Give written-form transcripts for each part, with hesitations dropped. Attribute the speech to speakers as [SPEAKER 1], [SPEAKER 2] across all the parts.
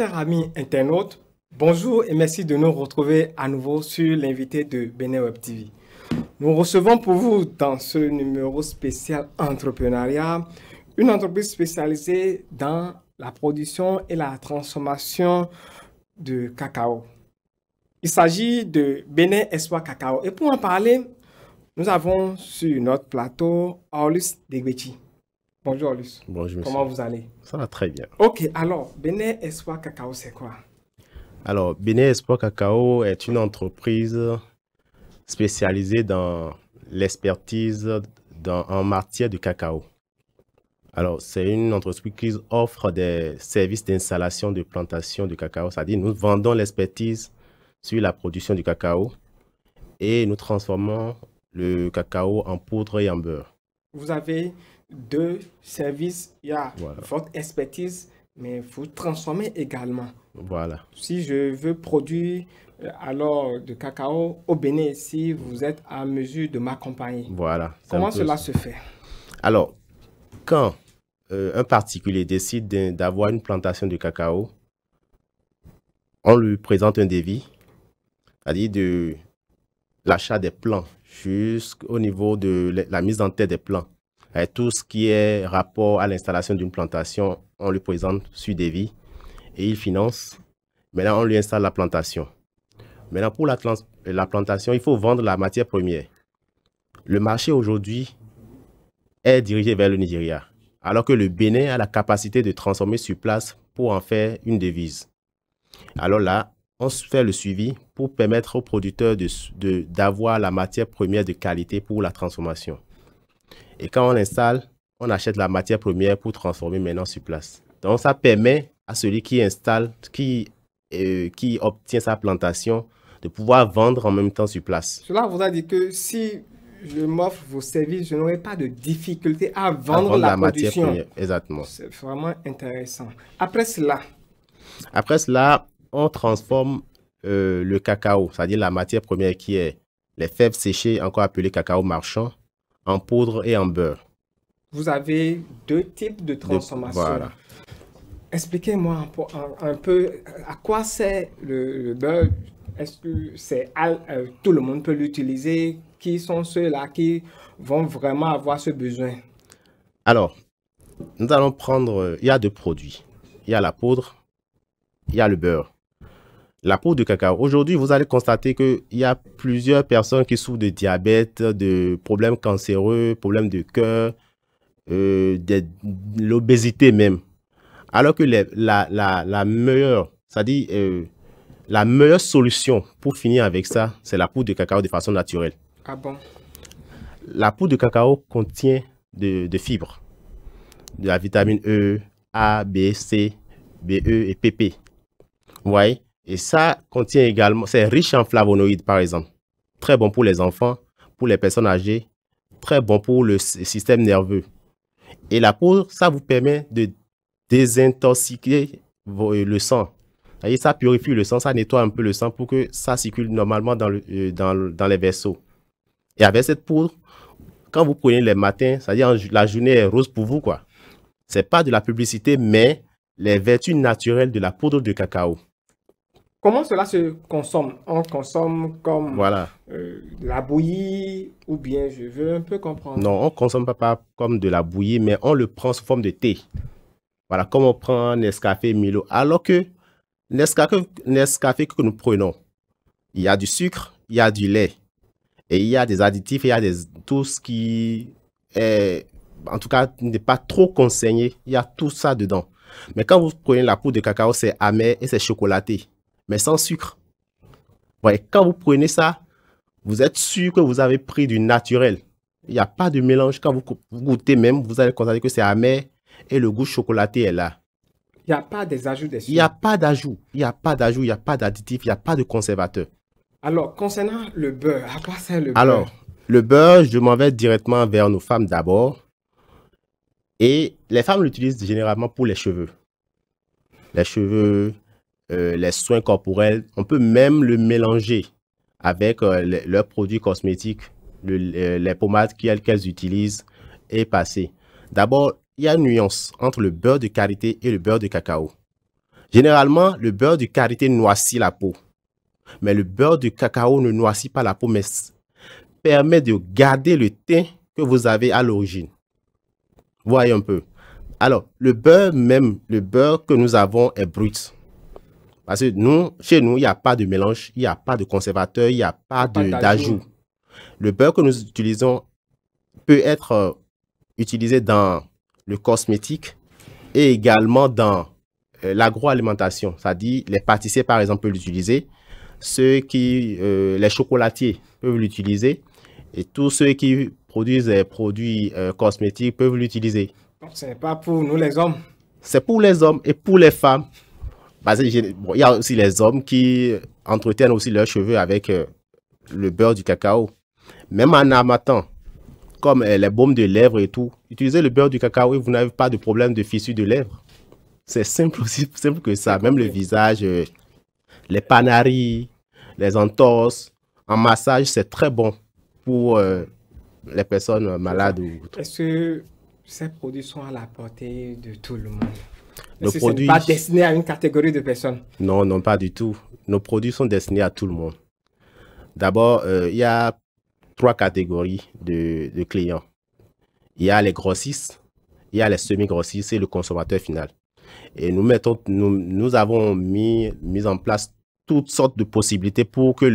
[SPEAKER 1] Chers amis internautes, bonjour et merci de nous retrouver à nouveau sur l'invité de Bénin Web TV. Nous recevons pour vous dans ce numéro spécial entrepreneuriat une entreprise spécialisée dans la production et la transformation de cacao. Il s'agit de Bénin Espoir Cacao. Et pour en parler, nous avons sur notre plateau Aulus Degbechi. Bonjour Aulus.
[SPEAKER 2] Bonjour monsieur.
[SPEAKER 1] Comment vous allez?
[SPEAKER 2] Ça va très bien.
[SPEAKER 1] Ok, alors, Bénin Espoir Cacao, c'est quoi?
[SPEAKER 2] Alors, Bénin Espoir Cacao est une entreprise spécialisée dans l'expertise en matière de cacao. Alors, c'est une entreprise qui offre des services d'installation de plantation de cacao. C'est-à-dire, nous vendons l'expertise sur la production du cacao et nous transformons le cacao en poudre et en beurre.
[SPEAKER 1] Vous avez deux services. Il y a
[SPEAKER 2] Voilà.
[SPEAKER 1] votre expertise, mais vous transformez également.
[SPEAKER 2] Voilà.
[SPEAKER 1] Si je veux produire alors de cacao au Bénin, si vous êtes à mesure de m'accompagner,
[SPEAKER 2] Voilà.
[SPEAKER 1] comment cela se fait?
[SPEAKER 2] Alors, quand un particulier décide d'avoir une plantation de cacao, on lui présente un devis, c'est-à-dire de l'achat des plants jusqu'au niveau de la mise en tête des plants. Et tout ce qui est rapport à l'installation d'une plantation, on lui présente sur devis et il finance. Maintenant, on lui installe la plantation. Maintenant, pour la plantation, il faut vendre la matière première. Le marché aujourd'hui est dirigé vers le Nigeria, alors que le Bénin a la capacité de transformer sur place pour en faire une devise. Alors là, on fait le suivi pour permettre aux producteurs d'avoir la matière première de qualité pour la transformation. Et quand on installe, on achète la matière première pour transformer maintenant sur place. Donc ça permet à celui qui installe, qui obtient sa plantation, de pouvoir vendre en même temps sur place.
[SPEAKER 1] Cela voudra dire que si je m'offre vos services, je n'aurai pas de difficulté à vendre la
[SPEAKER 2] matière
[SPEAKER 1] production.
[SPEAKER 2] première. Exactement.
[SPEAKER 1] C'est vraiment intéressant. Après cela,
[SPEAKER 2] on transforme le cacao, c'est-à-dire la matière première qui est les fèves séchées, encore appelées cacao marchand, en poudre et en beurre.
[SPEAKER 1] vous avez deux types de transformation.
[SPEAKER 2] Voilà.
[SPEAKER 1] Expliquez-moi un peu à quoi sert le beurre. Est-ce que tout le monde peut l'utiliser? Qui sont ceux-là qui vont vraiment avoir ce besoin?
[SPEAKER 2] Alors, nous allons prendre, il y a deux produits. Il y a la poudre, il y a le beurre. La poudre de cacao. Aujourd'hui, vous allez constater qu'il y a plusieurs personnes qui souffrent de diabète, de problèmes cancéreux, problèmes de cœur, de l'obésité même. Alors que la meilleure, c'est-à-dire la meilleure solution pour finir avec ça, c'est la poudre de cacao de façon naturelle.
[SPEAKER 1] Ah bon?
[SPEAKER 2] La poudre de cacao contient de fibres, de la vitamine E, A, B, C, BE et PP. Vous voyez? Et ça contient également, c'est riche en flavonoïdes par exemple. Très bon pour les enfants, pour les personnes âgées, très bon pour le système nerveux. Et la poudre, ça vous permet de désintoxiquer le sang. Et ça purifie le sang, ça nettoie un peu le sang pour que ça circule normalement dans les vaisseaux. Et avec cette poudre, quand vous prenez les matins, c'est-à-dire la journée est rose pour vous, quoi. C'est pas de la publicité, mais les vertus naturelles de la poudre de cacao.
[SPEAKER 1] Comment cela se consomme? On consomme comme
[SPEAKER 2] Voilà.
[SPEAKER 1] de la bouillie ou bien je veux un peu comprendre.
[SPEAKER 2] Non, on ne consomme pas comme de la bouillie, mais on le prend sous forme de thé. Voilà, comme on prend Nescafé, Milo. Alors que Nescafé que nous prenons, il y a du sucre, il y a du lait. Et il y a des additifs, il y a tout ce qui est, en tout cas, n'est pas trop conseillé. Il y a tout ça dedans. Mais quand vous prenez la poudre de cacao, c'est amer et c'est chocolaté, mais sans sucre. Ouais, quand vous prenez ça, vous êtes sûr que vous avez pris du naturel. Il n'y a pas de mélange. Quand vous goûtez même, vous allez constater que c'est amer et le goût chocolaté est là.
[SPEAKER 1] Il n'y a pas des ajouts des
[SPEAKER 2] Il n'y a pas d'ajout. Il n'y a pas d'ajout, il n'y a pas d'additif, il n'y a pas de conservateur.
[SPEAKER 1] Alors, concernant le beurre, à quoi sert le beurre?
[SPEAKER 2] Alors, le beurre, je m'en vais directement vers nos femmes d'abord. Et les femmes l'utilisent généralement pour les cheveux. Les cheveux, les soins corporels. On peut même le mélanger avec leurs produits cosmétiques, les pommades qu'elles utilisent et passer. D'abord, il y a une nuance entre le beurre de karité et le beurre de cacao. Généralement, le beurre de karité noircit la peau. Mais le beurre de cacao ne noircit pas la peau, mais permet de garder le teint que vous avez à l'origine. Voyez un peu. Alors, le beurre même, le beurre que nous avons est brut. Parce que nous, chez nous, il n'y a pas de mélange, il n'y a pas de conservateur, il n'y a pas d'ajout. Le beurre que nous utilisons peut être utilisé dans le cosmétique et également dans l'agroalimentation. C'est-à-dire, les pâtissiers, par exemple, peuvent l'utiliser. Les chocolatiers peuvent l'utiliser. Et tous ceux qui produisent des produits cosmétiques peuvent l'utiliser.
[SPEAKER 1] Donc, ce n'est pas pour nous les hommes.
[SPEAKER 2] C'est pour les hommes et pour les femmes. Parce que, bon, il y a aussi les hommes qui entretiennent aussi leurs cheveux avec le beurre du cacao. Même en amatant, comme les baumes de lèvres et tout, utilisez le beurre du cacao et vous n'avez pas de problème de fissure de lèvres. C'est simple, aussi simple que ça. Même le visage, les panaris, les entorses, en massage, c'est très bon pour les personnes malades.
[SPEAKER 1] Est-ce que ces produits sont à la portée de tout le monde?
[SPEAKER 2] Nos produits...
[SPEAKER 1] Ce n'est pas destiné à une catégorie de personnes?
[SPEAKER 2] Non, non, pas du tout. Nos produits sont destinés à tout le monde. D'abord, il y a 3 catégories de clients. Il y a les grossistes, il y a les semi-grossistes et le consommateur final. Et nous avons mis en place toutes sortes de possibilités pour que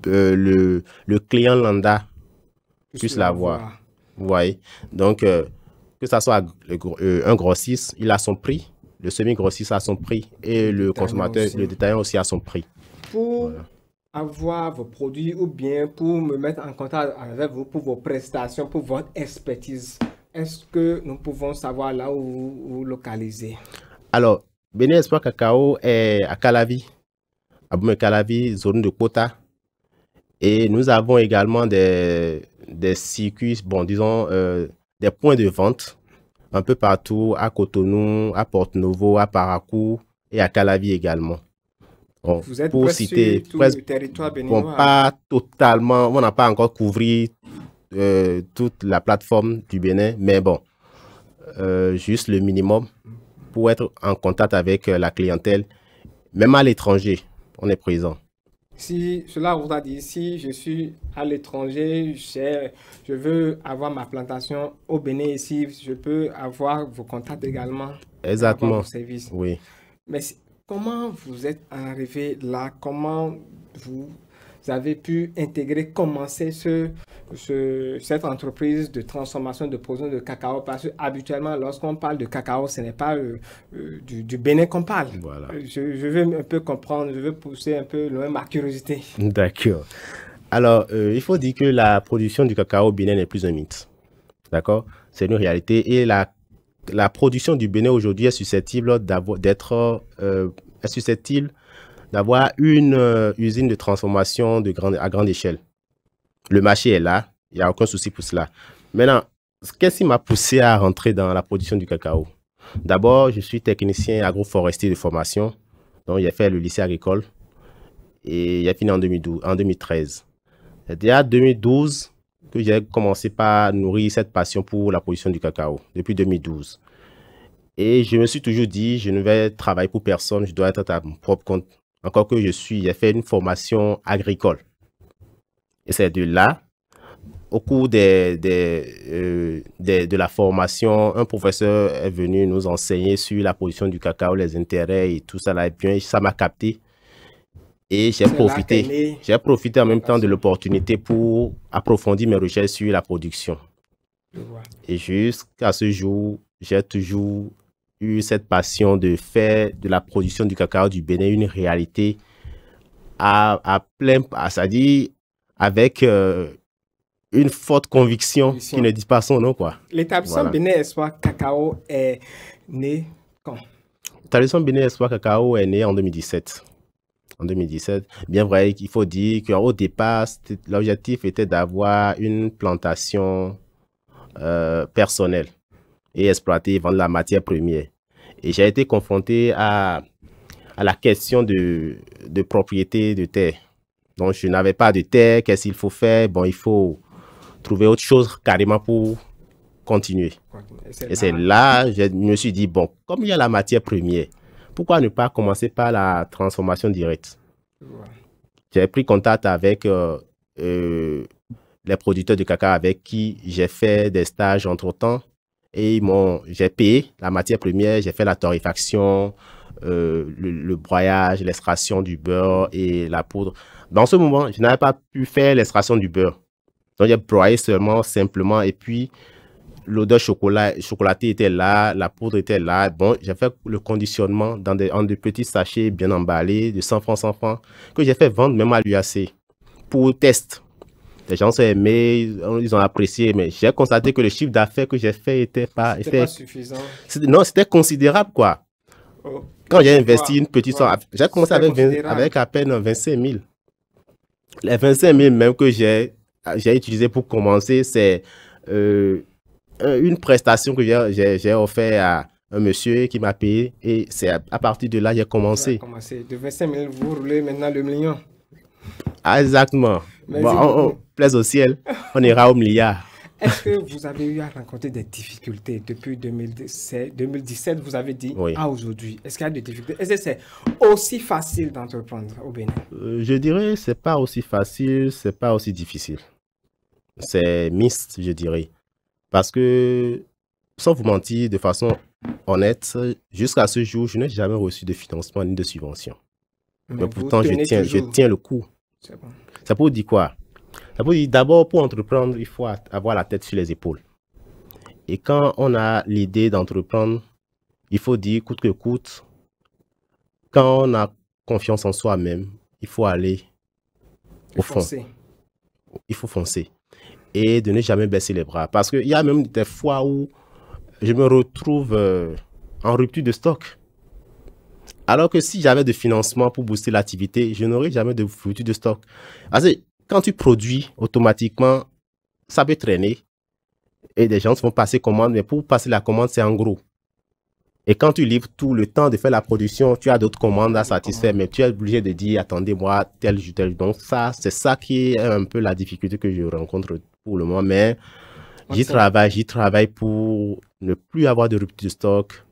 [SPEAKER 2] le client lambda puisse l'avoir. Vous voyez? Donc, que ça soit un grossiste, il a son prix, le semi-grossiste a son prix et le consommateur, le détaillant aussi a son prix.
[SPEAKER 1] Pour avoir vos produits ou bien pour me mettre en contact avec vous pour vos prestations, pour votre expertise, est-ce que nous pouvons savoir là où vous localiser? Alors,
[SPEAKER 2] Bénin Espoir Cacao est à Calavi, à Boumé-Calavi, zone de Kota. Et nous avons également des circuits, bon, disons, des points de vente un peu partout, à Cotonou, à Porto-Novo, à Parakou et à Calavi également.
[SPEAKER 1] Bon, vous êtes pour citer tout le territoire béninois?
[SPEAKER 2] Bon, pas totalement, on n'a pas encore couvert toute la plateforme du Bénin, mais bon, juste le minimum pour être en contact avec la clientèle, même à l'étranger, on est présent.
[SPEAKER 1] Si cela vous a dit, si je suis à l'étranger, je veux avoir ma plantation au Bénin ici, je peux avoir vos contacts également.
[SPEAKER 2] Exactement.
[SPEAKER 1] Vos services.
[SPEAKER 2] Oui.
[SPEAKER 1] Mais comment vous êtes arrivé là? Comment vous avez pu intégrer, commencer cette entreprise de transformation de produits de cacao? Parce que habituellement, lorsqu'on parle de cacao, ce n'est pas du Bénin qu'on parle.
[SPEAKER 2] Voilà.
[SPEAKER 1] Je veux un peu comprendre, je veux pousser un peu loin ma curiosité.
[SPEAKER 2] D'accord. Alors, il faut dire que la production du cacao au Bénin n'est plus un mythe. D'accord? C'est une réalité. Et la production du Bénin aujourd'hui est susceptible d'avoir une usine de transformation à grande échelle. Le marché est là, il n'y a aucun souci pour cela. Maintenant, qu'est-ce qui m'a poussé à rentrer dans la production du cacao? D'abord, je suis technicien agroforestier de formation, donc j'ai fait le lycée agricole et j'ai fini en 2013. C'était en 2012 que j'ai commencé par nourrir cette passion pour la production du cacao, depuis 2012. Et je me suis toujours dit, je ne vais travailler pour personne, je dois être à mon propre compte. Encore que j'ai fait une formation agricole. Et c'est de là, au cours de la formation, un professeur est venu nous enseigner sur la production du cacao, les intérêts et tout ça là. Et puis, ça m'a capté. Et j'ai profité en même temps de l'opportunité pour approfondir mes recherches sur la production. Et jusqu'à ce jour, j'ai toujours eu cette passion de faire de la production du cacao du Bénin une réalité c'est-à-dire avec une forte conviction qui ne dit pas son nom, quoi.
[SPEAKER 1] L'établissement Bénin Espoir Cacao est né quand?
[SPEAKER 2] L'établissement Bénin Espoir Cacao est né en 2017. En 2017, bien vrai, il faut dire qu'au départ, l'objectif était d'avoir une plantation personnelle et exploiter, vendre la matière première. Et j'ai été confronté à la question de propriété de terre. Donc, je n'avais pas de terre. Qu'est-ce qu'il faut faire? Bon, il faut trouver autre chose carrément pour continuer. Et c'est là, je me suis dit, bon, comme il y a la matière première, pourquoi ne pas commencer par la transformation directe?
[SPEAKER 1] Voilà.
[SPEAKER 2] J'ai pris contact avec les producteurs de cacao avec qui j'ai fait des stages entre-temps et j'ai payé la matière première, j'ai fait la torréfaction, le broyage, l'extraction du beurre et la poudre. Dans ce moment, je n'avais pas pu faire l'extraction du beurre. Donc, j'ai broyé seulement, simplement, et puis l'odeur chocolatée était là, la poudre était là. Bon, j'ai fait le conditionnement dans des petits sachets bien emballés de 100 francs, que j'ai fait vendre même à l'UAC pour test. Les gens ont aimé, ils ont apprécié, mais j'ai constaté que le chiffre d'affaires que j'ai fait était pas
[SPEAKER 1] suffisant.
[SPEAKER 2] Non, c'était considérable, quoi.
[SPEAKER 1] Oh,
[SPEAKER 2] quand j'ai investi une petite somme, j'ai commencé avec à peine 25 000. Les 25 000 même que j'ai utilisé pour commencer, c'est une prestation que j'ai offert à un monsieur qui m'a payé et c'est à partir de là j'ai commencé.
[SPEAKER 1] De 25 000, vous roulez maintenant le million.
[SPEAKER 2] Ah, exactement. Bon, on plaise au ciel, on ira au milliard.
[SPEAKER 1] Est-ce que vous avez eu à rencontrer des difficultés depuis 2017, vous avez dit,
[SPEAKER 2] oui,
[SPEAKER 1] à aujourd'hui? Est-ce qu'il y a des difficultés? Est-ce que c'est aussi facile d'entreprendre au Bénin?
[SPEAKER 2] Je dirais c'est pas aussi facile, c'est pas aussi difficile. C'est mixte, je dirais. Parce que, sans vous mentir, de façon honnête, jusqu'à ce jour, je n'ai jamais reçu de financement ni de subvention. Mais pourtant, je tiens le coup.
[SPEAKER 1] C'est bon.
[SPEAKER 2] Ça peut dire quoi? Ça peut dire d'abord, pour entreprendre, il faut avoir la tête sur les épaules. Et quand on a l'idée d'entreprendre, il faut dire coûte que coûte. Quand on a confiance en soi-même, il faut aller au fond. Il faut foncer. Et de ne jamais baisser les bras. Parce qu'il y a même des fois où je me retrouve en rupture de stock. Alors que si j'avais de financement pour booster l'activité, je n'aurais jamais de rupture de stock. Parce que quand tu produis, automatiquement, ça peut traîner. Et des gens vont passer commande, mais pour passer la commande, c'est en gros. Et quand tu livres tout le temps de faire la production, tu as d'autres commandes à satisfaire, mais tu es obligé de dire, attendez-moi, tel jour, tel. Donc ça, c'est ça qui est un peu la difficulté que je rencontre pour le moment. Mais j'y travaille pour ne plus avoir de rupture de stock.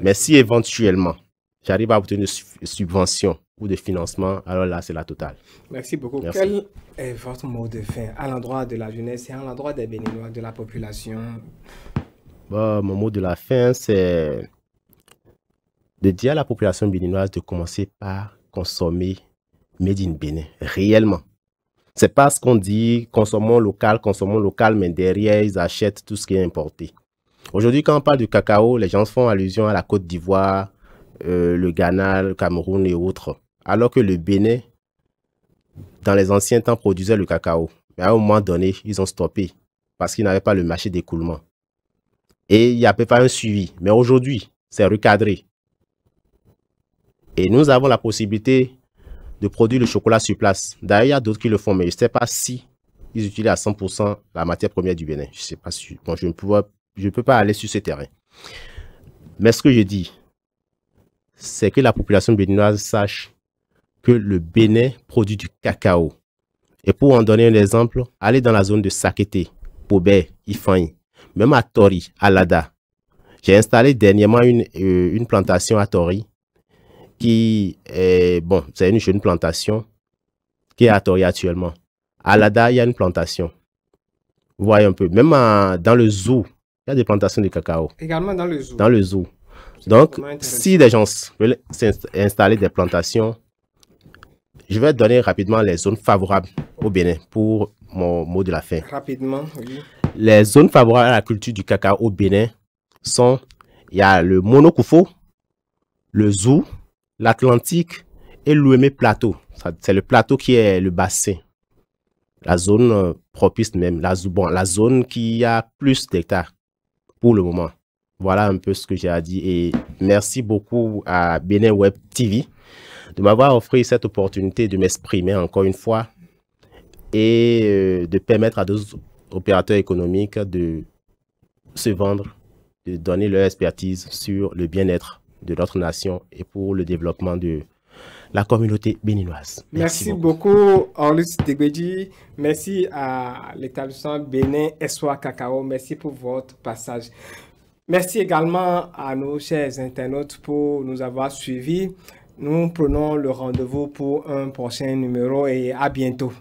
[SPEAKER 2] Mais si éventuellement, j'arrive à obtenir une subvention ou de financement, alors là, c'est la totale.
[SPEAKER 1] Merci beaucoup. Merci. Quel est votre mot de fin à l'endroit de la jeunesse et à l'endroit des Béninois, de la population?
[SPEAKER 2] Mon mot de la fin, c'est de dire à la population béninoise de commencer par consommer Made in Bénin, réellement. C'est pas ce qu'on dit, consommons local, mais derrière, ils achètent tout ce qui est importé. Aujourd'hui, quand on parle du cacao, les gens font allusion à la Côte d'Ivoire, le Ghana, le Cameroun et autres. Alors que le Bénin, dans les anciens temps, produisait le cacao. Mais à un moment donné, ils ont stoppé parce qu'ils n'avaient pas le marché d'écoulement. Et il n'y avait pas un suivi. Mais aujourd'hui, c'est recadré. Et nous avons la possibilité de produire le chocolat sur place. D'ailleurs, il y a d'autres qui le font, mais je ne sais pas si ils utilisent à 100% la matière première du Bénin. Je ne sais pas si... Bon, je ne peux pas aller sur ce terrain. Mais ce que je dis, c'est que la population béninoise sache que le Bénin produit du cacao. Et pour en donner un exemple, allez dans la zone de Sakété, Pobé, Ifeanyi, même à Tori, à Lada. J'ai installé dernièrement une plantation à Tori qui est, bon, c'est une jeune plantation qui est à Tori actuellement. À Lada, il y a une plantation. Vous voyez un peu, même dans le zoo, il y a des plantations de cacao.
[SPEAKER 1] Également dans le zoo.
[SPEAKER 2] Dans le zoo. Donc, si des gens veulent installer des plantations, je vais donner rapidement les zones favorables au Bénin pour mon mot de la fin.
[SPEAKER 1] Rapidement, oui.
[SPEAKER 2] Les zones favorables à la culture du cacao au Bénin sont, il y a le Monokoufo, le Zou, l'Atlantique et l'Ouémé Plateau. C'est le plateau qui est le bassin. La zone propice même, la zone qui a plus d'hectares pour le moment. Voilà un peu ce que j'ai à dire et merci beaucoup à Bénin Web TV de m'avoir offert cette opportunité de m'exprimer encore une fois et de permettre à d'autres opérateurs économiques de se vendre, de donner leur expertise sur le bien-être de notre nation et pour le développement de la communauté béninoise.
[SPEAKER 1] Merci beaucoup, Orlus Degbeji. Merci à l'établissement Bénin Espoir Cacao. Merci pour votre passage. Merci également à nos chers internautes pour nous avoir suivis. Nous prenons le rendez-vous pour un prochain numéro et à bientôt.